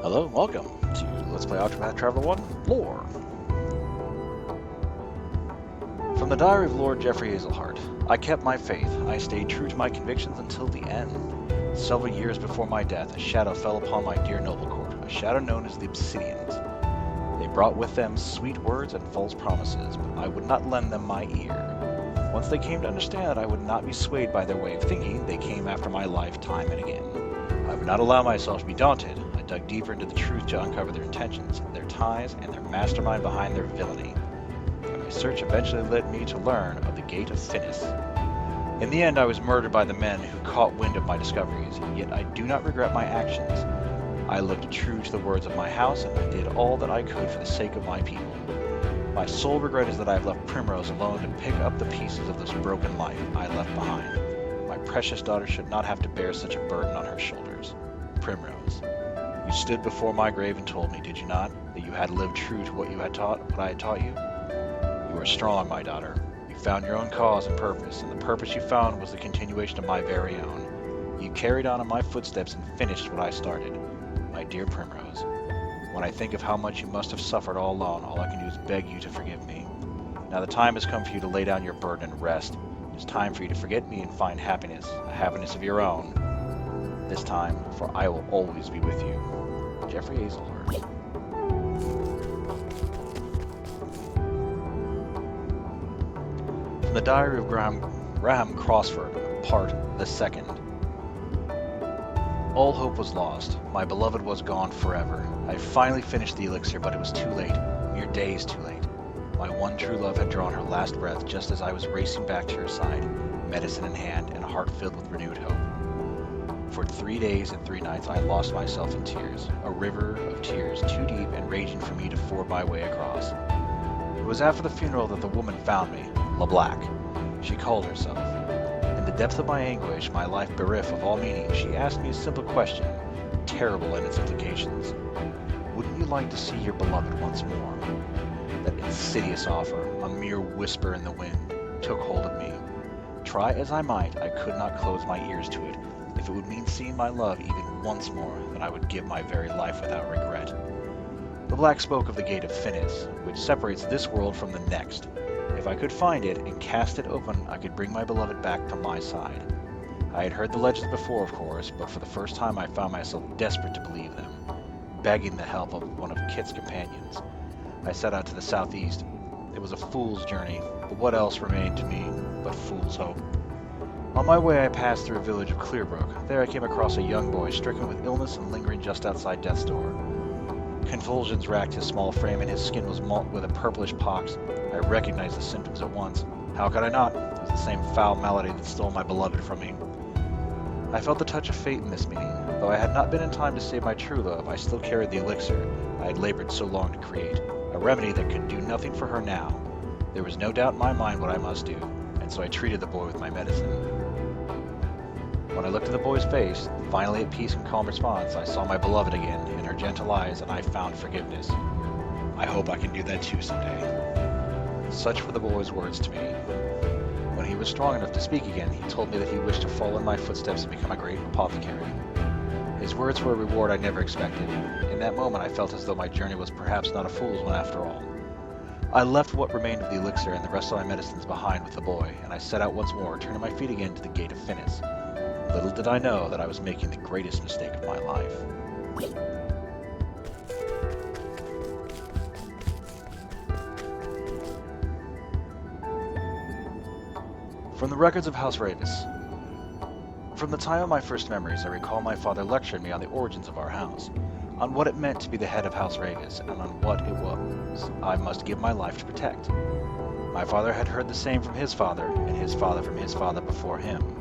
Hello and welcome to Let's Play Octopath Traveler 1 Lore. From the diary of Lord Geoffrey Hazelhart, I kept my faith. I stayed true to my convictions until the end. Several years before my death, a shadow fell upon my dear noble court, a shadow known as the Obsidians. They brought with them sweet words and false promises, but I would not lend them my ear. Once they came to understand that I would not be swayed by their way of thinking, they came after my life time and again. I would not allow myself to be daunted. I dug deeper into the truth to uncover their intentions, their ties, and their mastermind behind their villainy. And my search eventually led me to learn of the Gate of Finis. In the end, I was murdered by the men who caught wind of my discoveries, yet I do not regret my actions. I lived true to the words of my house, and I did all that I could for the sake of my people. My sole regret is that I have left Primrose alone to pick up the pieces of this broken life I left behind. My precious daughter should not have to bear such a burden on her shoulders. Primrose, you stood before my grave and told me, did you not, that you had lived true to what I had taught you? You are strong, my daughter. You found your own cause and purpose, and the purpose you found was the continuation of my very own. You carried on in my footsteps and finished what I started. My dear Primrose, when I think of how much you must have suffered all alone, all I can do is beg you to forgive me. Now the time has come for you to lay down your burden and rest. It is time for you to forget me and find happiness, a happiness of your own. This time, for I will always be with you. Geoffrey Hazelhart. From the Diary of Graham Crossford, Part the Second. All hope was lost. My beloved was gone forever. I finally finished the elixir, but it was too late, mere days too late. My one true love had drawn her last breath just as I was racing back to her side, medicine in hand and a heart filled with renewed hope. For 3 days and 3 nights I lost myself in tears, a river of tears too deep and raging for me to ford my way across. It was after the funeral that the woman found me, LeBlack. She called herself. In the depth of my anguish, my life bereft of all meaning, she asked me a simple question, terrible in its implications. Wouldn't you like to see your beloved once more? That insidious offer, a mere whisper in the wind, took hold of me. Try as I might, I could not close my ears to it. If it would mean seeing my love even once more, then I would give my very life without regret. The Black spoke of the Gate of Finis, which separates this world from the next. If I could find it and cast it open, I could bring my beloved back to my side. I had heard the legends before, of course, but for the first time I found myself desperate to believe them, begging the help of one of Kit's companions. I set out to the southeast. It was a fool's journey, but what else remained to me but fool's hope? On my way I passed through a village of Clearbrook. There I came across a young boy stricken with illness and lingering just outside death's door. Convulsions racked his small frame and his skin was marked with a purplish pox. I recognized the symptoms at once. How could I not? It was the same foul malady that stole my beloved from me. I felt the touch of fate in this meeting. Though I had not been in time to save my true love, I still carried the elixir I had labored so long to create, a remedy that could do nothing for her now. There was no doubt in my mind what I must do, and so I treated the boy with my medicine. When I looked at the boy's face, finally at peace and calm response, I saw my beloved again in her gentle eyes, and I found forgiveness. I hope I can do that too someday. Such were the boy's words to me. When he was strong enough to speak again, he told me that he wished to follow in my footsteps and become a great apothecary. His words were a reward I never expected. In that moment I felt as though my journey was perhaps not a fool's one after all. I left what remained of the elixir and the rest of my medicines behind with the boy, and I set out once more, turning my feet again to the Gate of Finis. Little did I know that I was making the greatest mistake of my life. From the records of House Ravis. From the time of my first memories, I recall my father lecturing me on the origins of our house, on what it meant to be the head of House Ravis, and on what it was I must give my life to protect. My father had heard the same from his father, and his father from his father before him.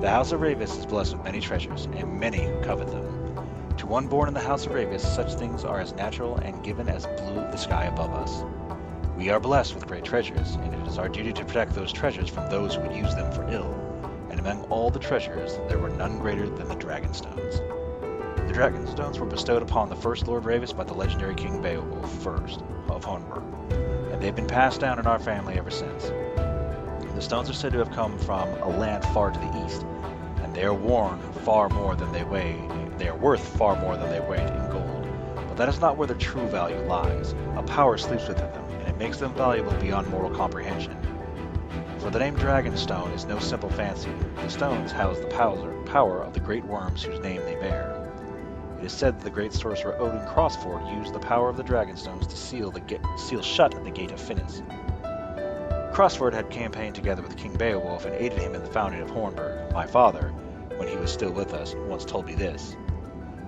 The House of Ravis is blessed with many treasures, and many who covet them. To one born in the House of Ravis, such things are as natural and given as blue the sky above us. We are blessed with great treasures, and it is our duty to protect those treasures from those who would use them for ill. And among all the treasures, there were none greater than the Dragonstones. The Dragonstones were bestowed upon the first Lord Ravis by the legendary King Beowulf I of Hornburg, and they've been passed down in our family ever since. The stones are said to have come from a land far to the east, and they are worn far more than they weigh, They are worth far more than they weight in gold, but that is not where their true value lies. A power sleeps within them, and it makes them valuable beyond mortal comprehension. For the name Dragonstone is no simple fancy. The stones house the power of the great worms whose name they bear. It is said that the great sorcerer Odin Crossford used the power of the Dragonstones to seal shut the Gate of Finis. Crossford had campaigned together with King Beowulf and aided him in the founding of Hornburg. My father, when he was still with us, once told me this.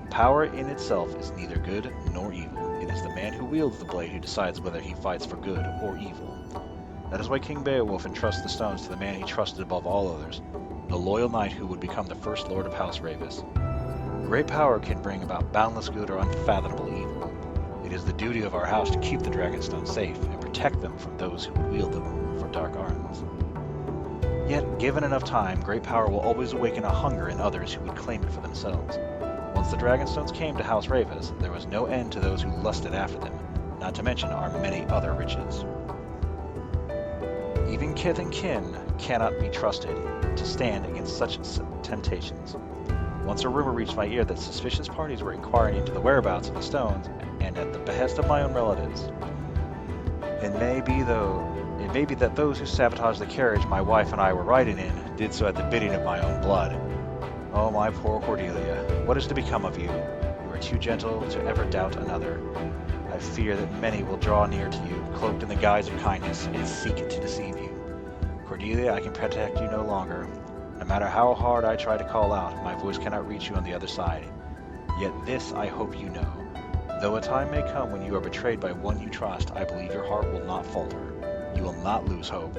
Power in itself is neither good nor evil. It is the man who wields the blade who decides whether he fights for good or evil. That is why King Beowulf entrusts the stones to the man he trusted above all others, the loyal knight who would become the first lord of House Ravis. Great power can bring about boundless good or unfathomable evil. It is the duty of our house to keep the Dragonstones safe and protect them from those who would wield them for dark arms. Yet, given enough time, great power will always awaken a hunger in others who would claim it for themselves. Once the Dragonstones came to House Ravis, there was no end to those who lusted after them, not to mention our many other riches. Even kith and kin cannot be trusted to stand against such temptations. Once a rumor reached my ear that suspicious parties were inquiring into the whereabouts of the stones, and at the behest of my own relatives. It may be that those who sabotaged the carriage my wife and I were riding in did so at the bidding of my own blood. Oh, my poor Cordelia, what is to become of you? You are too gentle to ever doubt another. I fear that many will draw near to you, cloaked in the guise of kindness, and seek to deceive you. Cordelia, I can protect you no longer. No matter how hard I try to call out, my voice cannot reach you on the other side. Yet this I hope you know. Though a time may come when you are betrayed by one you trust, I believe your heart will not falter. You will not lose hope.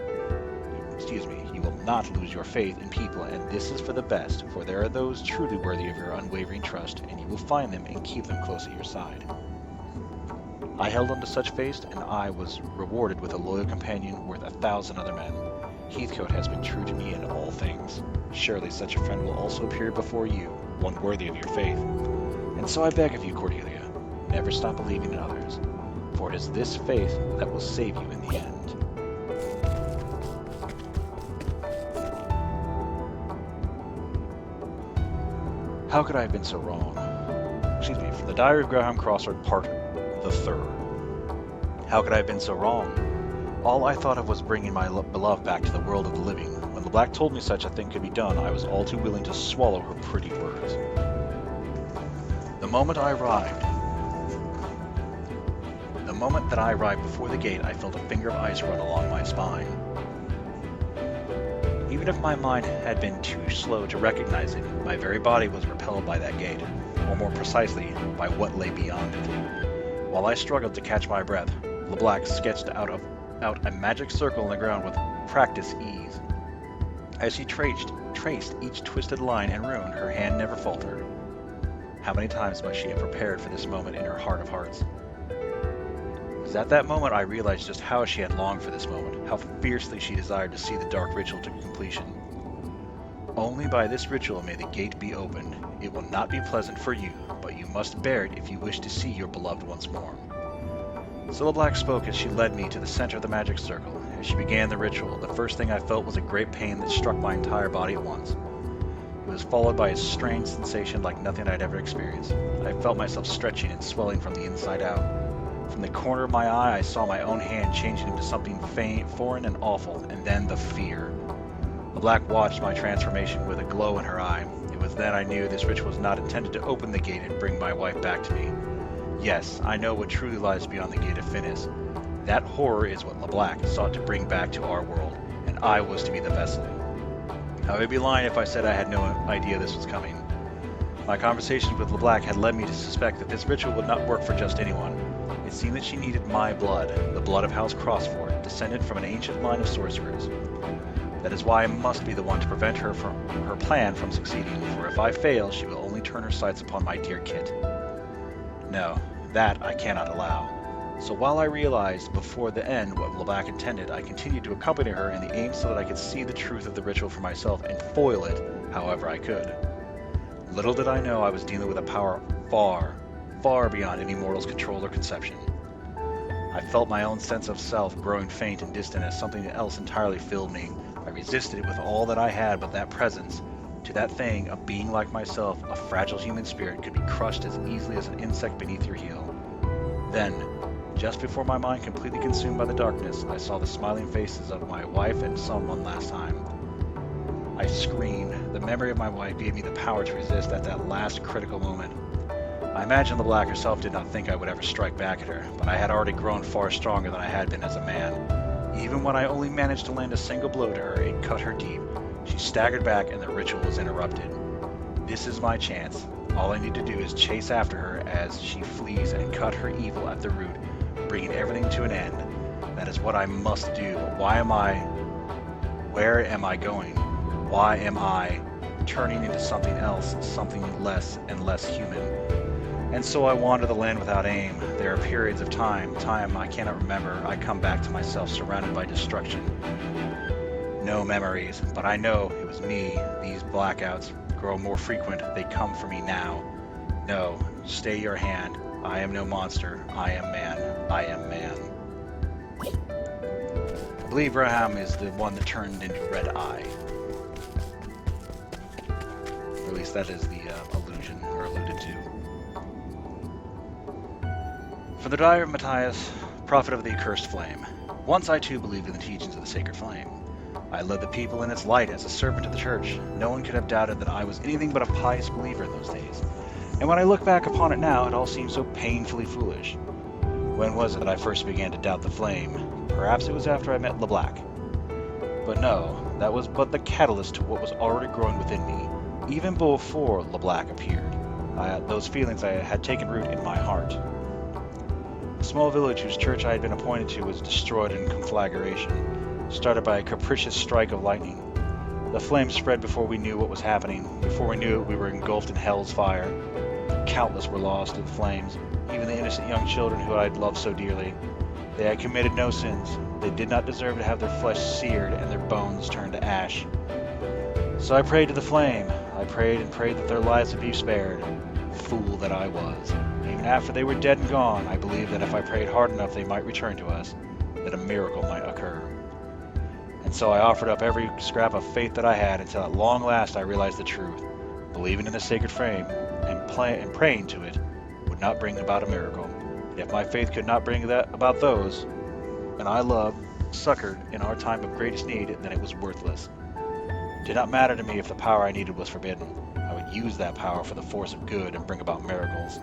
You will not lose your faith in people, and this is for the best, for there are those truly worthy of your unwavering trust, and you will find them and keep them close at your side. I held on to such faith, and I was rewarded with a loyal companion worth 1,000 other men. Heathcote has been true to me in all things. Surely such a friend will also appear before you, one worthy of your faith. And so I beg of you, Cordelia, never stop believing in others, for it is this faith that will save you in the end. How could I have been so wrong? From the Diary of Graham Crossford, Part the Third. How could I have been so wrong? All I thought of was bringing my beloved back to the world of the living. When LeBlanc told me such a thing could be done, I was all too willing to swallow her pretty words. The moment that I arrived before the gate, I felt a finger of ice run along my spine. Even if my mind had been too slow to recognize it, my very body was repelled by that gate, or more precisely, by what lay beyond it. While I struggled to catch my breath, LeBlanc sketched out a magic circle on the ground with practiced ease. As she traced each twisted line and rune, her hand never faltered. How many times must she have prepared for this moment in her heart of hearts? It was at that moment I realized just how she had longed for this moment, how fiercely she desired to see the dark ritual to completion. Only by this ritual may the gate be opened. It will not be pleasant for you, but you must bear it if you wish to see your beloved once more. So LeBlanc spoke as she led me to the center of the magic circle. As she began the ritual, the first thing I felt was a great pain that struck my entire body at once. It was followed by a strange sensation like nothing I'd ever experienced. I felt myself stretching and swelling from the inside out. From the corner of my eye, I saw my own hand changing into something faint, foreign, and awful, and then the fear. LeBlanc watched my transformation with a glow in her eye. It was then I knew this ritual was not intended to open the gate and bring my wife back to me. Yes, I know what truly lies beyond the gate of Finis. That horror is what LeBlanc sought to bring back to our world, and I was to be the vessel. I would be lying if I said I had no idea this was coming. My conversations with LeBlanc had led me to suspect that this ritual would not work for just anyone. It seemed that she needed my blood, the blood of House Crossford, descended from an ancient line of sorcerers. That is why I must be the one to prevent her plan from succeeding, for if I fail, she will only turn her sights upon my dear Kit. No, that I cannot allow. So while I realized before the end what LeBlanc intended, I continued to accompany her in the aim so that I could see the truth of the ritual for myself and foil it however I could. Little did I know I was dealing with a power far, far beyond any mortal's control or conception. I felt my own sense of self growing faint and distant as something else entirely filled me. I resisted it with all that I had but that presence, To that thing, a being like myself, a fragile human spirit, could be crushed as easily as an insect beneath your heel. Then, just before my mind completely consumed by the darkness, I saw the smiling faces of my wife and son one last time. I screamed. The memory of my wife gave me the power to resist at that last critical moment. I imagine LeBlanc herself did not think I would ever strike back at her, but I had already grown far stronger than I had been as a man. Even when I only managed to land a single blow to her, it cut her deep. She staggered back and the ritual was interrupted. This is my chance. All I need to do is chase after her as she flees and cut her evil at the root, bringing everything to an end. That is what I must do. Why am I? Where am I going? Why am I turning into something else, something less and less human? And so I wander the land without aim. There are periods of time I cannot remember. I come back to myself surrounded by destruction. No memories, but I know it was me. These blackouts grow more frequent. They come for me now. No, stay your hand. I am no monster. I am man. I am man. I believe Raham is the one that turned into Red Eye. Or at least that is the allusion, or alluded to. For the Diary of Matthias, prophet of the accursed flame. Once I too believed in the teachings of the sacred flame. I led the people in its light as a servant of the church. No one could have doubted that I was anything but a pious believer in those days. And when I look back upon it now, it all seems so painfully foolish. When was it that I first began to doubt the flame? Perhaps it was after I met LeBlanc. But no, that was but the catalyst to what was already growing within me. Even before LeBlanc appeared, those feelings had taken root in my heart. The small village whose church I had been appointed to was destroyed in conflagration, started by a capricious strike of lightning. The flames spread before we knew what was happening. Before we knew it, we were engulfed in hell's fire. Countless were lost to the flames, even the innocent young children who I had loved so dearly. They had committed no sins. They did not deserve to have their flesh seared and their bones turned to ash. So I prayed to the flame. I prayed and prayed that their lives would be spared. Fool that I was. Even after they were dead and gone, I believed that if I prayed hard enough they might return to us, that a miracle might occur. And so I offered up every scrap of faith that I had until at long last I realized the truth. Believing in the sacred flame and praying to it would not bring about a miracle. And if my faith could not bring that about those, and I loved, succored in our time of greatest need, then it was worthless. It did not matter to me if the power I needed was forbidden. I would use that power for the force of good and bring about miracles.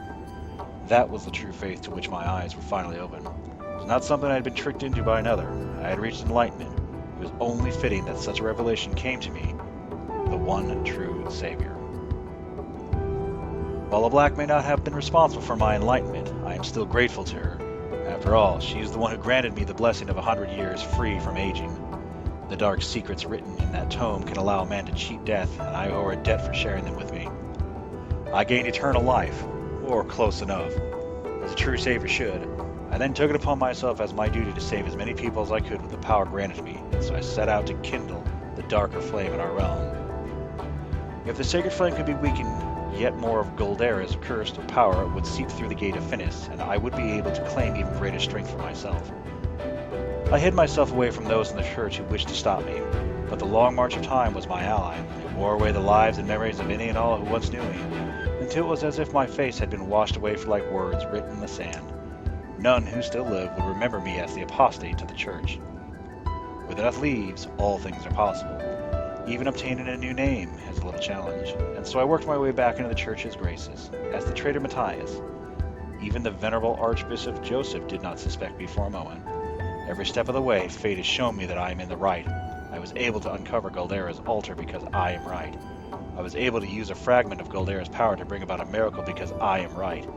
That was the true faith to which my eyes were finally open. It was not something I had been tricked into by another. I had reached enlightenment. It was only fitting that such a revelation came to me, the one true Savior. While LeBlanc may not have been responsible for my enlightenment, I am still grateful to her. After all, she is the one who granted me the blessing of 100 years free from aging. The dark secrets written in that tome can allow a man to cheat death, and I owe her a debt for sharing them with me. I gained eternal life, or close enough, as a true Savior should. I then took it upon myself as my duty to save as many people as I could with the power granted me, and so I set out to kindle the darker flame in our realm. If the sacred flame could be weakened, yet more of Goldera's cursed power would seep through the gate of Finis, and I would be able to claim even greater strength for myself. I hid myself away from those in the church who wished to stop me, but the long march of time was my ally. It wore away the lives and memories of any and all who once knew me, until it was as if my face had been washed away like words written in the sand. None who still live would remember me as the apostate to the church. With enough leaves, all things are possible. Even obtaining a new name is a little challenge, and so I worked my way back into the church's graces, as the traitor Matthias. Even the venerable Archbishop Joseph did not suspect me for a moment. Every step of the way, fate has shown me that I am in the right. I was able to uncover Goldera's altar because I am right. I was able to use a fragment of Goldera's power to bring about a miracle because I am right.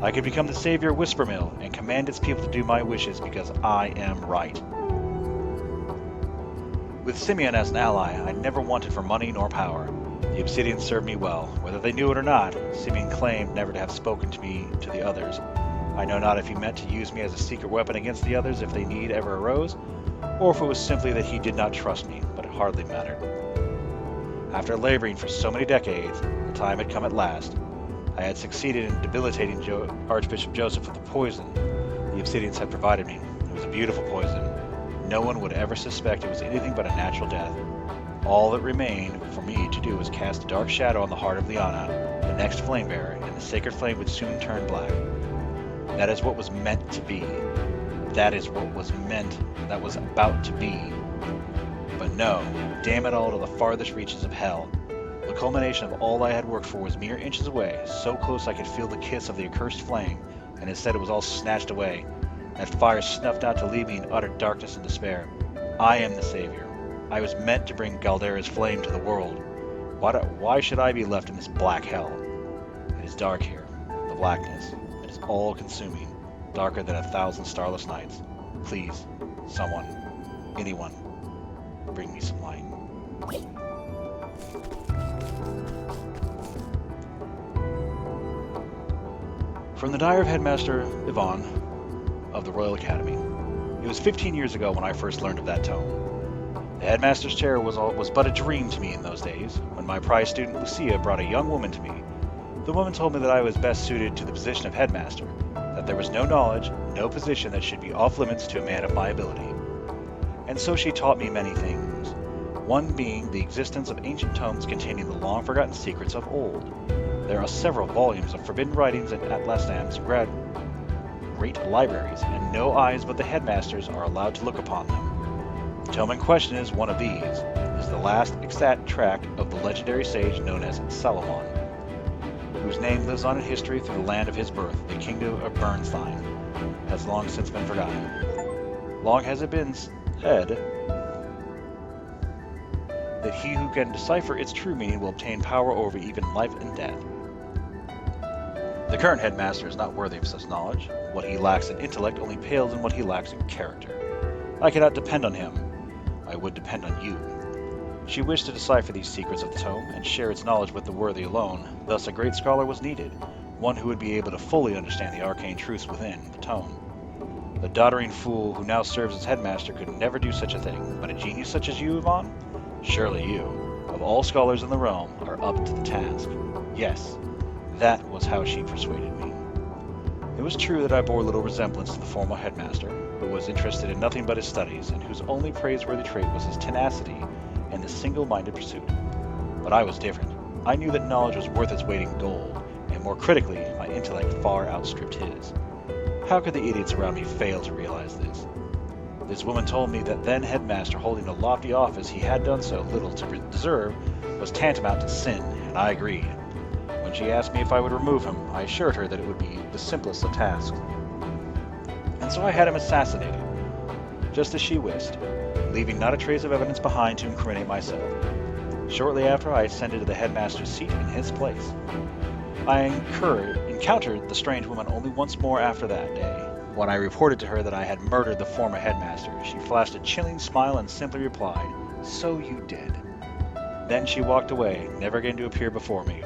I could become the savior of Whispermill and command its people to do my wishes because I am right. With Simeon as an ally, I never wanted for money nor power. The Obsidians served me well. Whether they knew it or not, Simeon claimed never to have spoken to me to the others. I know not if he meant to use me as a secret weapon against the others if the need ever arose, or if it was simply that he did not trust me, but it hardly mattered. After laboring for so many decades, the time had come at last. I had succeeded in debilitating Archbishop Joseph with the poison the Obsidians had provided me. It was a beautiful poison. No one would ever suspect it was anything but a natural death. All that remained for me to do was cast a dark shadow on the heart of Liana, the next flame bearer, and the sacred flame would soon turn black. That is what was meant to be. That is what was meant, that was about to be. But no, damn it all to the farthest reaches of hell. The culmination of all I had worked for was mere inches away, so close I could feel the kiss of the accursed flame, and instead it was all snatched away. That fire snuffed out to leave me in utter darkness and despair. I am the savior. I was meant to bring Galdera's flame to the world. Why should I be left in this black hell? It is dark here. The blackness. It is all-consuming. Darker than 1,000 starless nights. Please, someone, anyone, bring me some light. From the diary of Headmaster Yvonne of the Royal Academy. It was 15 years ago when I first learned of that tome. The headmaster's chair was but a dream to me in those days, when my prize student Lucia brought a young woman to me. The woman told me that I was best suited to the position of headmaster, that there was no knowledge, no position that should be off limits to a man of my ability. And so she taught me many things, one being the existence of ancient tomes containing the long-forgotten secrets of old. There are several volumes of forbidden writings in Atlasam's great libraries, and no eyes but the headmasters are allowed to look upon them. The tome in question is one of these. It is the last extant tract of the legendary sage known as Salomon, whose name lives on in history through the land of his birth, the kingdom of Bernstein, has long since been forgotten. Long has it been said that he who can decipher its true meaning will obtain power over even life and death. The current headmaster is not worthy of such knowledge. What he lacks in intellect only pales in what he lacks in character. I cannot depend on him. I would depend on you. She wished to decipher these secrets of the tome and share its knowledge with the worthy alone. Thus a great scholar was needed, one who would be able to fully understand the arcane truths within the tome. The doddering fool who now serves as headmaster could never do such a thing, but a genius such as you, Yvonne? Surely you, of all scholars in the realm, are up to the task. Yes, that was how she persuaded me. It was true that I bore little resemblance to the former headmaster, who was interested in nothing but his studies, and whose only praiseworthy trait was his tenacity and his single-minded pursuit. But I was different. I knew that knowledge was worth its weight in gold, and more critically, my intellect far outstripped his. How could the idiots around me fail to realize this? This woman told me that then headmaster holding a lofty office he had done so little to deserve was tantamount to sin, and I agreed. When she asked me if I would remove him, I assured her that it would be the simplest of tasks. And so I had him assassinated, just as she wished, leaving not a trace of evidence behind to incriminate myself. Shortly after, I ascended to the headmaster's seat in his place. I encountered the strange woman only once more after that day. When I reported to her that I had murdered the former headmaster, she flashed a chilling smile and simply replied, "So you did." Then she walked away, never again to appear before me.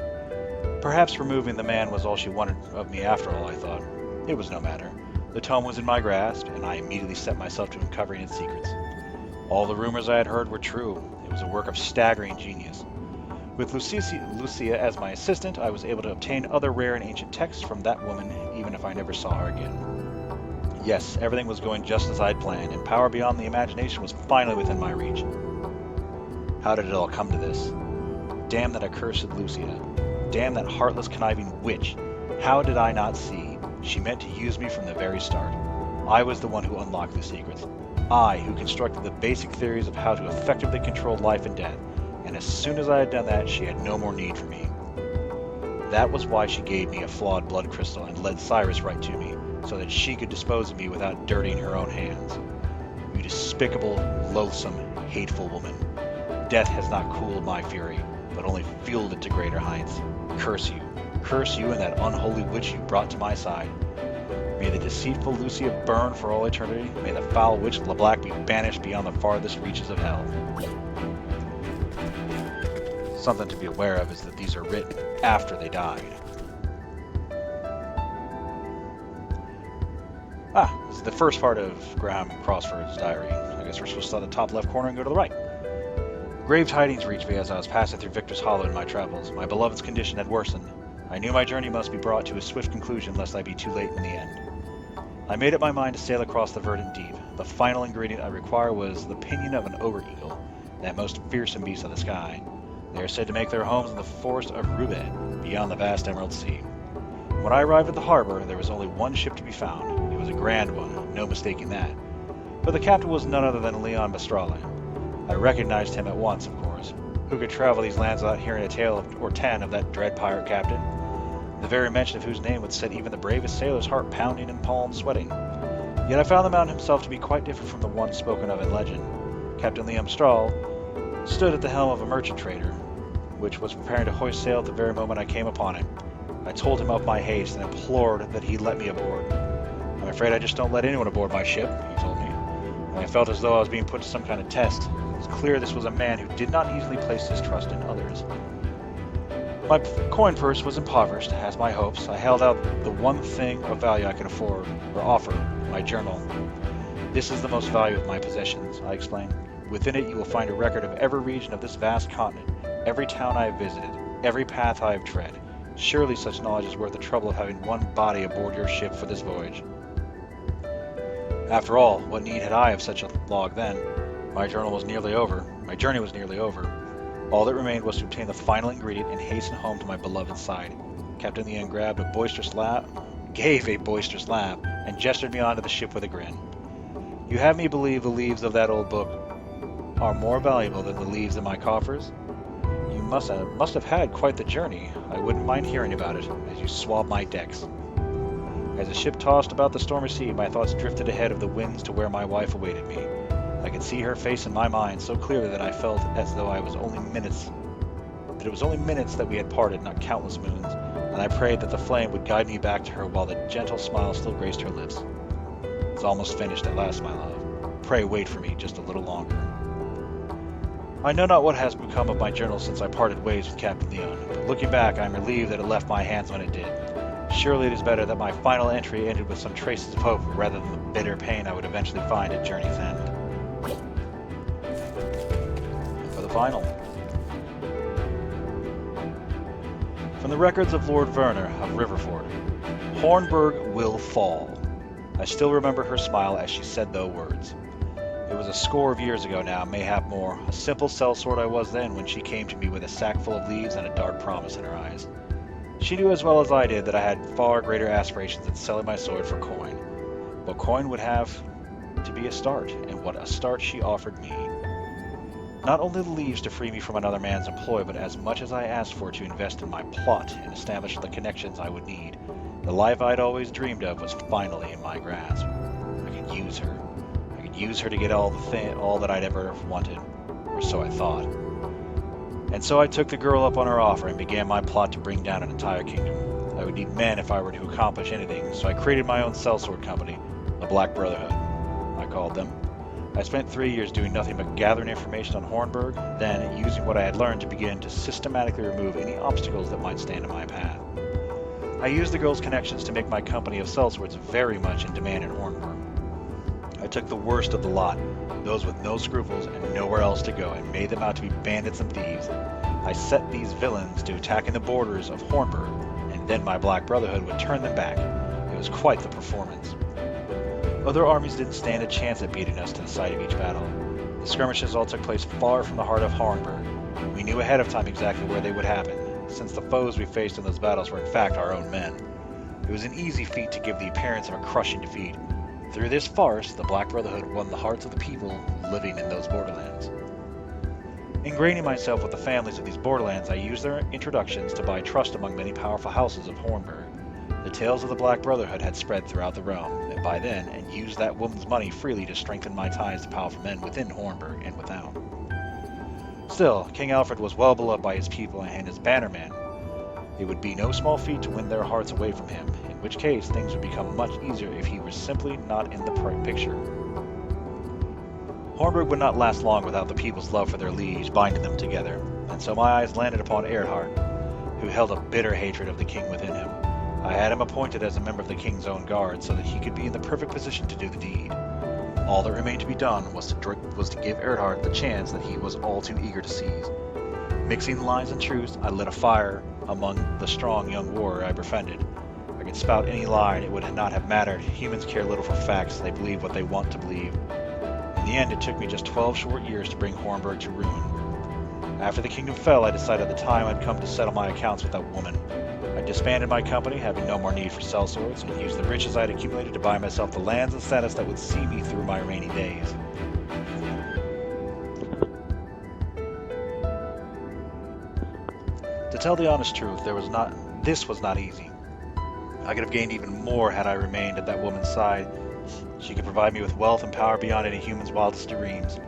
Perhaps removing the man was all she wanted of me after all, I thought. It was no matter. The tome was in my grasp, and I immediately set myself to uncovering its secrets. All the rumors I had heard were true. It was a work of staggering genius. With Lucia as my assistant, I was able to obtain other rare and ancient texts from that woman, even if I never saw her again. Yes, everything was going just as I'd planned, and power beyond the imagination was finally within my reach. How did it all come to this? Damn that accursed Lucia. Damn that heartless, conniving witch. How did I not see? She meant to use me from the very start. I was the one who unlocked the secrets. I who constructed the basic theories of how to effectively control life and death, and as soon as I had done that, she had no more need for me. That was why she gave me a flawed blood crystal and led Cyrus right to me, so that she could dispose of me without dirtying her own hands. You despicable, loathsome, hateful woman. Death has not cooled my fury, but only fueled it to greater heights. Curse you and that unholy witch you brought to my side. May the deceitful Lucia burn for all eternity. May the foul witch LeBlanc be banished beyond the farthest reaches of hell. Something to be aware of is that these are written after they died. This is the first part of Graham Crossford's diary. I guess we're supposed to start at the top left corner and go to the right. Grave tidings reached me as I was passing through Victor's Hollow in my travels. My beloved's condition had worsened. I knew my journey must be brought to a swift conclusion lest I be too late in the end. I made up my mind to sail across the verdant deep. The final ingredient I required was the pinion of an ogre eagle. that most fearsome beast of the sky. They are said to make their homes in the forest of Rubed, beyond the vast Emerald Sea. When I arrived at the harbor, there was only one ship to be found. It was a grand one, no mistaking that. But the captain was none other than Leon Bastrale. I recognized him at once, of course. Who could travel these lands without hearing a tale or 10 of that dread pirate captain? The very mention of whose name would set even the bravest sailor's heart pounding and palms sweating. Yet I found the mountain himself to be quite different from the one spoken of in legend. Captain Leon Bastrale stood at the helm of a merchant trader, which was preparing to hoist sail at the very moment I came upon him. I told him of my haste and implored that he let me aboard. I'm afraid I just don't let anyone aboard my ship, he told me. And I felt as though I was being put to some kind of test. It was clear this was a man who did not easily place his trust in others. My coin purse was impoverished, as my hopes. I held out the one thing of value I could afford, or offer, my journal. This is the most valuable of my possessions, I explained. Within it you will find a record of every region of this vast continent, every town I have visited, every path I have tread. Surely such knowledge is worth the trouble of having one body aboard your ship for this voyage. After all, what need had I of such a log then? My journey was nearly over. All that remained was to obtain the final ingredient and hasten home to my beloved's side. Captain Leon gave a boisterous laugh, and gestured me onto the ship with a grin. You have me believe the leaves of that old book are more valuable than the leaves in my coffers? You must have had quite the journey. I wouldn't mind hearing about it, as you swab my decks. As the ship tossed about the stormy sea, my thoughts drifted ahead of the winds to where my wife awaited me. I could see her face in my mind so clearly that I felt as though it was only minutes that we had parted, not countless moons, and I prayed that the flame would guide me back to her while the gentle smile still graced her lips. It's almost finished at last, my love. Pray wait for me just a little longer. I know not what has become of my journal since I parted ways with Captain Leon, but looking back I am relieved that it left my hands when it did. Surely it is better that my final entry ended with some traces of hope rather than the bitter pain I would eventually find at journey's end. And for the final. From the records of Lord Werner of Riverford, Hornburg will fall. I still remember her smile as she said those words. It was a score of years ago now, mayhap more. A simple sellsword I was then when she came to me with a sack full of leaves and a dark promise in her eyes. She knew as well as I did that I had far greater aspirations than selling my sword for coin. But coin would have to be a start, and what a start she offered me. Not only the leaves to free me from another man's employ, but as much as I asked for to invest in my plot and establish the connections I would need. The life I'd always dreamed of was finally in my grasp. I could use her. I could use her to get all that I'd ever wanted, or so I thought. And so I took the girl up on her offer and began my plot to bring down an entire kingdom. I would need men if I were to accomplish anything, so I created my own sellsword company, the Black Brotherhood, I called them. I spent 3 years doing nothing but gathering information on Hornburg, then using what I had learned to begin to systematically remove any obstacles that might stand in my path. I used the girl's connections to make my company of sellswords very much in demand in Hornburg. I took the worst of the lot, those with no scruples and nowhere else to go, and made them out to be bandits and thieves. I set these villains to attacking the borders of Hornburg, and then my Black Brotherhood would turn them back. It was quite the performance. Other armies didn't stand a chance at beating us to the site of each battle. The skirmishes all took place far from the heart of Hornburg. We knew ahead of time exactly where they would happen, since the foes we faced in those battles were in fact our own men. It was an easy feat to give the appearance of a crushing defeat. Through this farce, the Black Brotherhood won the hearts of the people living in those borderlands. Ingraining myself with the families of these borderlands, I used their introductions to buy trust among many powerful houses of Hornburg. The tales of the Black Brotherhood had spread throughout the realm, and by then, and used that woman's money freely to strengthen my ties to powerful men within Hornburg and without. Still, King Alfred was well beloved by his people and his bannermen. It would be no small feat to win their hearts away from him, in which case things would become much easier if he were simply not in the picture. Hornburg would not last long without the people's love for their liege binding them together, and so my eyes landed upon Erhard, who held a bitter hatred of the king within him. I had him appointed as a member of the king's own guard so that he could be in the perfect position to do the deed. All that remained to be done was to give Erhard the chance that he was all too eager to seize. Mixing lies and truths, I lit a fire among the strong young warrior I befriended. I could spout any lie and it would not have mattered. Humans care little for facts, they believe what they want to believe. In the end, it took me just 12 short years to bring Hornburg to ruin. After the kingdom fell, I decided the time had come to settle my accounts with that woman. I disbanded my company, having no more need for sellswords, and used the riches I had accumulated to buy myself the lands and status that would see me through my rainy days. To tell the honest truth, this was not easy. I could have gained even more had I remained at that woman's side. She could provide me with wealth and power beyond any human's wildest dreams.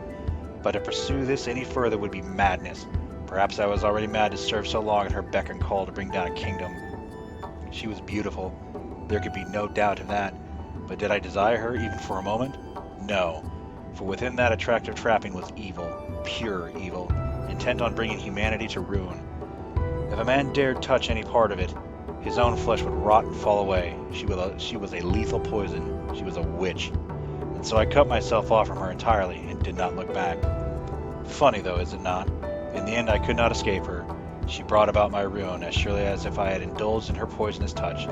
But to pursue this any further would be madness. Perhaps I was already mad to serve so long at her beck and call to bring down a kingdom. She was beautiful. There could be no doubt of that. But did I desire her even for a moment? No. For within that attractive trapping was evil, pure evil, intent on bringing humanity to ruin. If a man dared touch any part of it, his own flesh would rot and fall away. She was a lethal poison. She was a witch. And so I cut myself off from her entirely and did not look back. Funny though, is it not? In the end, I could not escape her. She brought about my ruin as surely as if I had indulged in her poisonous touch.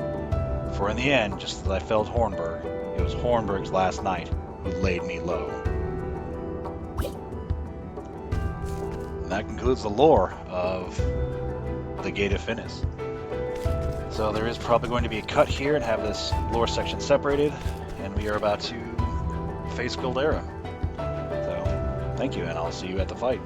For in the end, just as I felled Hornburg, it was Hornburg's last night who laid me low. And that concludes the lore of the Gate of Finis. So there is probably going to be a cut here and have this lore section separated, and we are about to face Guildera. So, thank you, and I'll see you at the fight.